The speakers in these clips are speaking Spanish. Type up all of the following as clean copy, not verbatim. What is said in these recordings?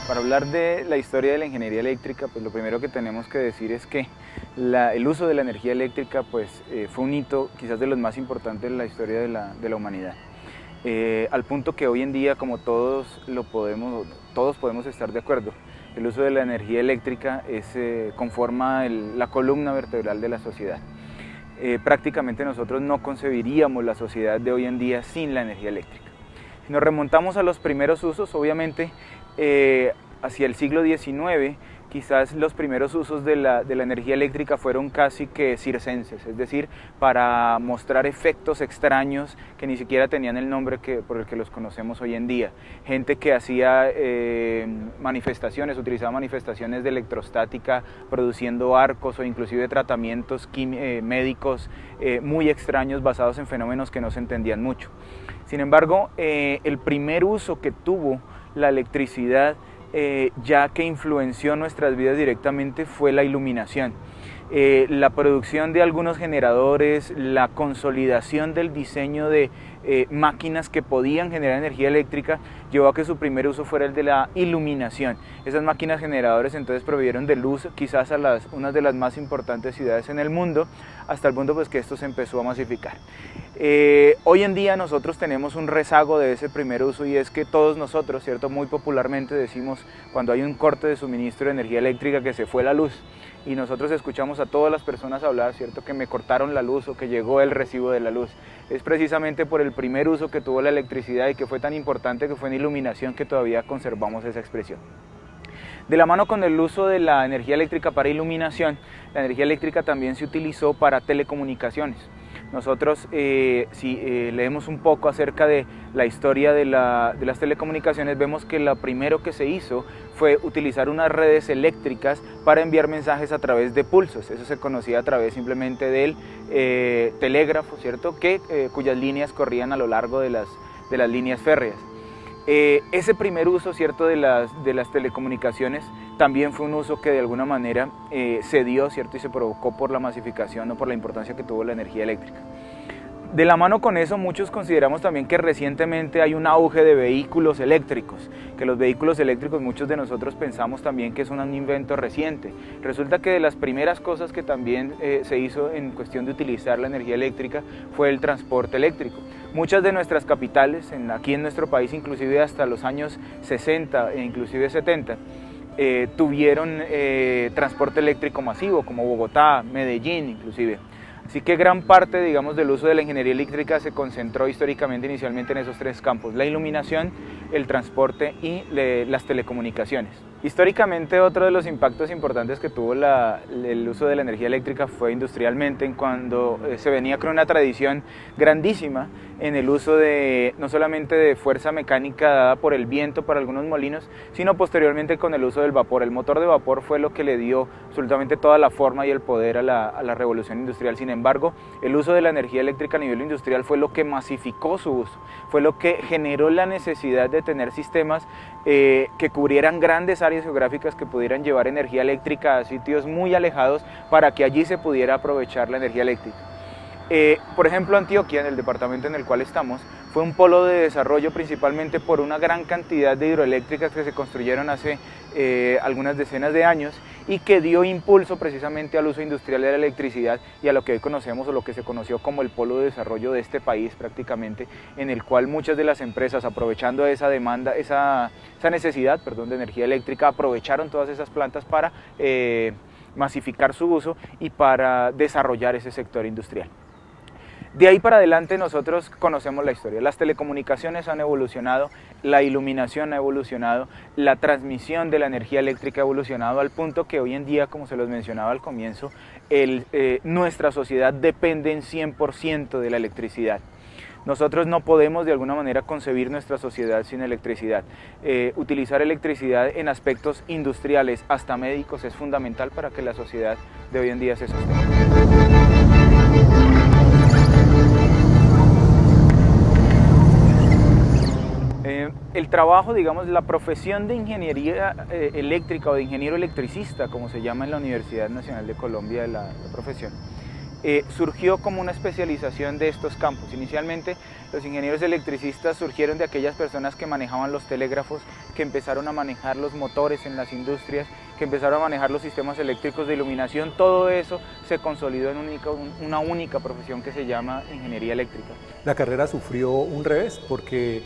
Para hablar de la historia de la ingeniería eléctrica, pues lo primero que tenemos que decir es que el uso de la energía eléctrica fue un hito quizás de los más importantes en la historia de la humanidad. Al punto que hoy en día, como todos podemos estar de acuerdo, el uso de la energía eléctrica conforma la columna vertebral de la sociedad. Prácticamente nosotros no concebiríamos la sociedad de hoy en día sin la energía eléctrica. Si nos remontamos a los primeros usos, obviamente hacia el siglo XIX, quizás los primeros usos de la energía eléctrica fueron casi que circenses, es decir, para mostrar efectos extraños que ni siquiera tenían el nombre por el que los conocemos hoy en día. Gente que hacía utilizaba manifestaciones de electrostática, produciendo arcos o inclusive tratamientos médicos muy extraños basados en fenómenos que no se entendían mucho. Sin embargo, el primer uso que tuvo la electricidad, ya que influenció nuestras vidas directamente, fue la iluminación. La producción de algunos generadores, la consolidación del diseño de máquinas que podían generar energía eléctrica llevó a que su primer uso fuera el de la iluminación. Esas máquinas generadoras entonces proveyeron de luz quizás a una de las más importantes ciudades en el mundo, hasta el punto pues que esto se empezó a masificar. Hoy en día nosotros tenemos un rezago de ese primer uso, y es que todos nosotros, ¿cierto?, muy popularmente decimos cuando hay un corte de suministro de energía eléctrica que se fue la luz, y nosotros escuchamos a todas las personas hablar, ¿cierto?, que me cortaron la luz o que llegó el recibo de la luz. Es precisamente por el primer uso que tuvo la electricidad y que fue tan importante, que fue en iluminación, que todavía conservamos esa expresión. De la mano con el uso de la energía eléctrica para iluminación, la energía eléctrica también se utilizó para telecomunicaciones. Nosotros, si leemos un poco acerca de la historia de las telecomunicaciones, vemos que lo primero que se hizo fue utilizar unas redes eléctricas para enviar mensajes a través de pulsos. Eso se conocía a través simplemente del telégrafo, ¿cierto?, cuyas líneas corrían a lo largo de las líneas férreas. Ese primer uso, ¿cierto?, de las telecomunicaciones también fue un uso que de alguna manera se dio, ¿cierto?, y se provocó por la masificación o por la importancia que tuvo la energía eléctrica. De la mano con eso, muchos consideramos también que recientemente hay un auge de vehículos eléctricos, que los vehículos eléctricos muchos de nosotros pensamos también que es un invento reciente. Resulta que de las primeras cosas que también se hizo en cuestión de utilizar la energía eléctrica fue el transporte eléctrico. Muchas de nuestras capitales, aquí en nuestro país, inclusive hasta los años 60 e inclusive 70, tuvieron transporte eléctrico masivo, como Bogotá, Medellín inclusive. Así que gran parte, digamos, del uso de la ingeniería eléctrica se concentró históricamente inicialmente en esos tres campos: la iluminación, el transporte y las telecomunicaciones. Históricamente, otro de los impactos importantes que tuvo el uso de la energía eléctrica fue industrialmente, en cuando se venía con una tradición grandísima en el uso no solamente de fuerza mecánica dada por el viento para algunos molinos, sino posteriormente con el uso del vapor. El motor de vapor fue lo que le dio absolutamente toda la forma y el poder a la revolución industrial. Sin embargo, el uso de la energía eléctrica a nivel industrial fue lo que masificó su uso, fue lo que generó la necesidad de tener sistemas que cubrieran grandes áreas geográficas, que pudieran llevar energía eléctrica a sitios muy alejados para que allí se pudiera aprovechar la energía eléctrica. Por ejemplo, Antioquia, en el departamento en el cual estamos, fue un polo de desarrollo principalmente por una gran cantidad de hidroeléctricas que se construyeron hace algunas decenas de años, y que dio impulso precisamente al uso industrial de la electricidad y a lo que hoy conocemos, o lo que se conoció como el polo de desarrollo de este país prácticamente, en el cual muchas de las empresas, aprovechando esa necesidad de energía eléctrica, aprovecharon todas esas plantas para masificar su uso y para desarrollar ese sector industrial. De ahí para adelante nosotros conocemos la historia. Las telecomunicaciones han evolucionado, la iluminación ha evolucionado, la transmisión de la energía eléctrica ha evolucionado al punto que hoy en día, como se los mencionaba al comienzo, nuestra sociedad depende en 100% de la electricidad. Nosotros no podemos de alguna manera concebir nuestra sociedad sin electricidad. Utilizar electricidad en aspectos industriales, hasta médicos, es fundamental para que la sociedad de hoy en día se sostenga. El trabajo, digamos, la profesión de ingeniería eléctrica o de ingeniero electricista, como se llama en la Universidad Nacional de Colombia, de la profesión, surgió como una especialización de estos campos. Inicialmente los ingenieros electricistas surgieron de aquellas personas que manejaban los telégrafos, que empezaron a manejar los motores en las industrias, que empezaron a manejar los sistemas eléctricos de iluminación. Todo eso se consolidó en una única profesión que se llama ingeniería eléctrica. La carrera sufrió un revés porque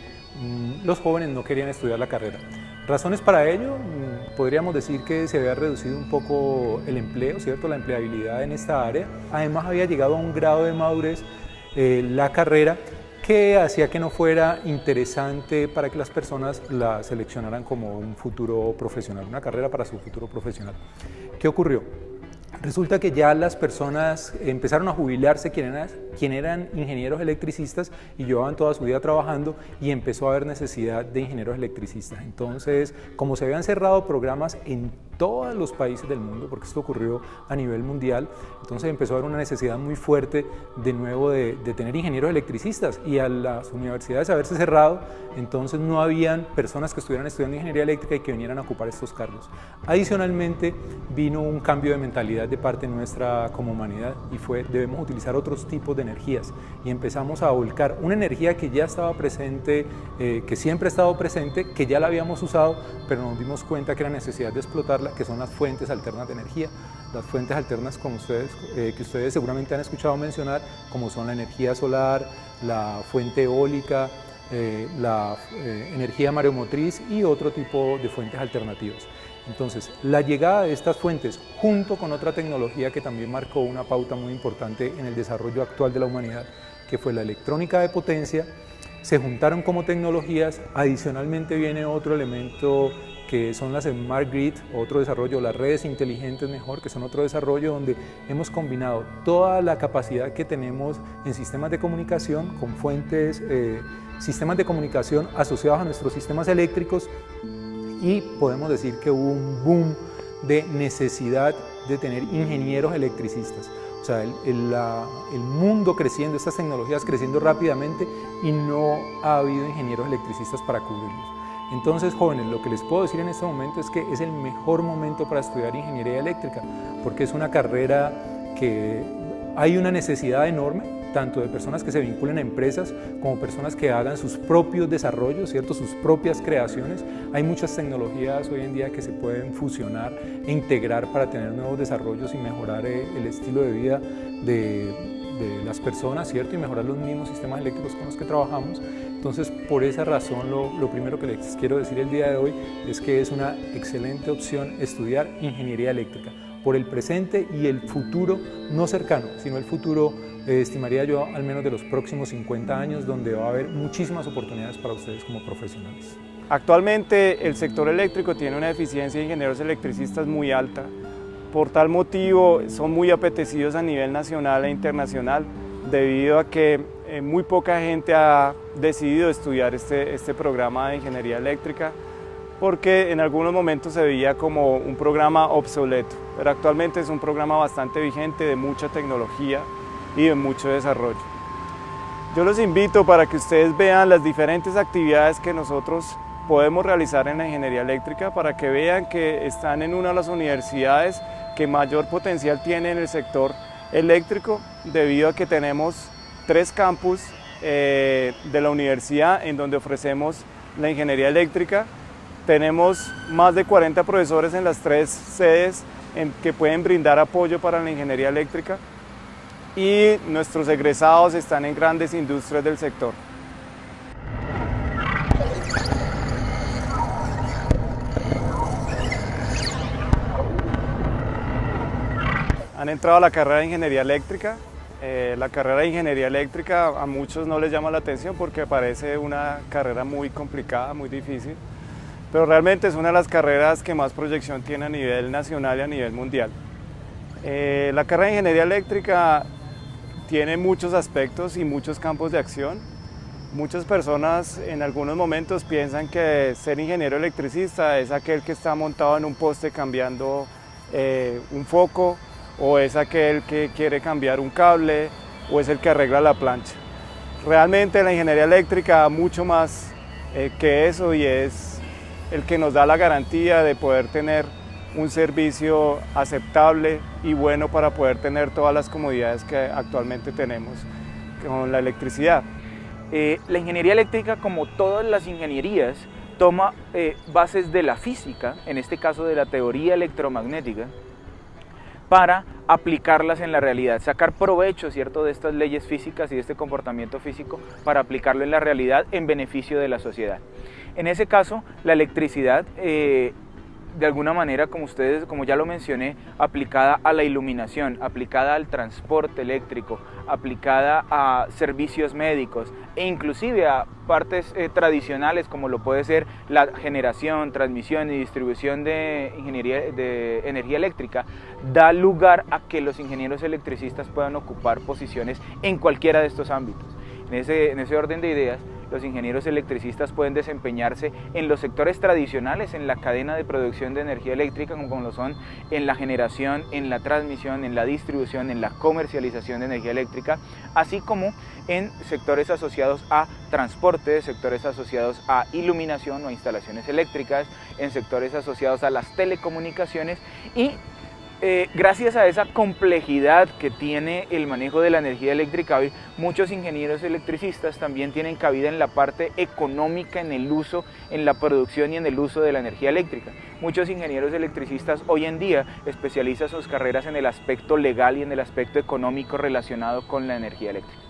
los jóvenes no querían estudiar la carrera. Razones para ello, podríamos decir que se había reducido un poco el empleo, ¿cierto? La empleabilidad en esta área. Además había llegado a un grado de madurez la carrera que hacía que no fuera interesante para que las personas la seleccionaran como un futuro profesional, una carrera para su futuro profesional. ¿Qué ocurrió? Resulta que ya las personas empezaron a jubilarse quien eran ingenieros electricistas y llevaban toda su vida trabajando, y empezó a haber necesidad de ingenieros electricistas. Entonces, como se habían cerrado programas en todos los países del mundo, porque esto ocurrió a nivel mundial, entonces empezó a haber una necesidad muy fuerte de nuevo de tener ingenieros electricistas, y a las universidades haberse cerrado, entonces no habían personas que estuvieran estudiando ingeniería eléctrica y que vinieran a ocupar estos cargos. Adicionalmente vino un cambio de mentalidad de parte nuestra como humanidad, y fue: debemos utilizar otros tipos de energías, y empezamos a volcar una energía que ya estaba presente, que siempre ha estado presente, que ya la habíamos usado, pero nos dimos cuenta que era necesidad de explotarla, que son las fuentes alternas de energía. Las fuentes alternas, como que ustedes seguramente han escuchado mencionar, como son la energía solar, la fuente eólica, la energía mareomotriz y otro tipo de fuentes alternativas. Entonces, la llegada de estas fuentes, junto con otra tecnología que también marcó una pauta muy importante en el desarrollo actual de la humanidad, que fue la electrónica de potencia, se juntaron como tecnologías. Adicionalmente viene otro elemento que son las Smart Grid, otro desarrollo, las redes inteligentes mejor, que son otro desarrollo donde hemos combinado toda la capacidad que tenemos en sistemas de comunicación con fuentes, sistemas de comunicación asociados a nuestros sistemas eléctricos, y podemos decir que hubo un boom de necesidad de tener ingenieros electricistas. O sea, el mundo creciendo, estas tecnologías creciendo rápidamente, y no ha habido ingenieros electricistas para cubrirlos. Entonces, jóvenes, lo que les puedo decir en este momento es que es el mejor momento para estudiar ingeniería eléctrica, porque es una carrera que hay una necesidad enorme, tanto de personas que se vinculen a empresas como personas que hagan sus propios desarrollos, ¿cierto? Sus propias creaciones. Hay muchas tecnologías hoy en día que se pueden fusionar e integrar para tener nuevos desarrollos y mejorar el estilo de vida de las personas, ¿cierto? Y mejorar los mismos sistemas eléctricos con los que trabajamos. Entonces, por esa razón, lo primero que les quiero decir el día de hoy es que es una excelente opción estudiar ingeniería eléctrica, por el presente y el futuro no cercano, sino el futuro, estimaría yo, al menos de los próximos 50 años, donde va a haber muchísimas oportunidades para ustedes como profesionales. Actualmente el sector eléctrico tiene una eficiencia de ingenieros electricistas muy alta. Por tal motivo son muy apetecidos a nivel nacional e internacional, debido a que muy poca gente ha decidido estudiar este programa de ingeniería eléctrica, porque en algunos momentos se veía como un programa obsoleto, pero actualmente es un programa bastante vigente, de mucha tecnología y de mucho desarrollo. Yo los invito para que ustedes vean las diferentes actividades que nosotros podemos realizar en la ingeniería eléctrica, para que vean que están en una de las universidades que mayor potencial tiene en el sector eléctrico, debido a que tenemos 3 campus de la universidad en donde ofrecemos la ingeniería eléctrica. Tenemos más de 40 profesores en las 3 sedes que pueden brindar apoyo para la ingeniería eléctrica, y nuestros egresados están en grandes industrias del sector. Han entrado a la carrera de ingeniería eléctrica La carrera de ingeniería eléctrica a muchos no les llama la atención porque parece una carrera muy complicada, muy difícil, pero realmente es una de las carreras que más proyección tiene a nivel nacional y a nivel mundial. La carrera de ingeniería eléctrica tiene muchos aspectos y muchos campos de acción. Muchas personas en algunos momentos piensan que ser ingeniero electricista es aquel que está montado en un poste cambiando un foco, o es aquel que quiere cambiar un cable, o es el que arregla la plancha. Realmente la ingeniería eléctrica da mucho más que eso, y es el que nos da la garantía de poder tener un servicio aceptable y bueno para poder tener todas las comodidades que actualmente tenemos con la electricidad. La ingeniería eléctrica, como todas las ingenierías, toma bases de la física, en este caso de la teoría electromagnética, para aplicarlas en la realidad, sacar provecho, ¿cierto?, de estas leyes físicas y de este comportamiento físico para aplicarlo en la realidad en beneficio de la sociedad. En ese caso, la electricidad, de alguna manera, como ya lo mencioné, aplicada a la iluminación, aplicada al transporte eléctrico, aplicada a servicios médicos e inclusive a partes tradicionales como lo puede ser la generación, transmisión y distribución de energía eléctrica, da lugar a que los ingenieros electricistas puedan ocupar posiciones en cualquiera de estos ámbitos. En ese orden de ideas, los ingenieros electricistas pueden desempeñarse en los sectores tradicionales, en la cadena de producción de energía eléctrica, como lo son en la generación, en la transmisión, en la distribución, en la comercialización de energía eléctrica, así como en sectores asociados a transporte, sectores asociados a iluminación o a instalaciones eléctricas, en sectores asociados a las telecomunicaciones y gracias a esa complejidad que tiene el manejo de la energía eléctrica hoy, muchos ingenieros electricistas también tienen cabida en la parte económica, en el uso, en la producción y en el uso de la energía eléctrica. Muchos ingenieros electricistas hoy en día especializan sus carreras en el aspecto legal y en el aspecto económico relacionado con la energía eléctrica.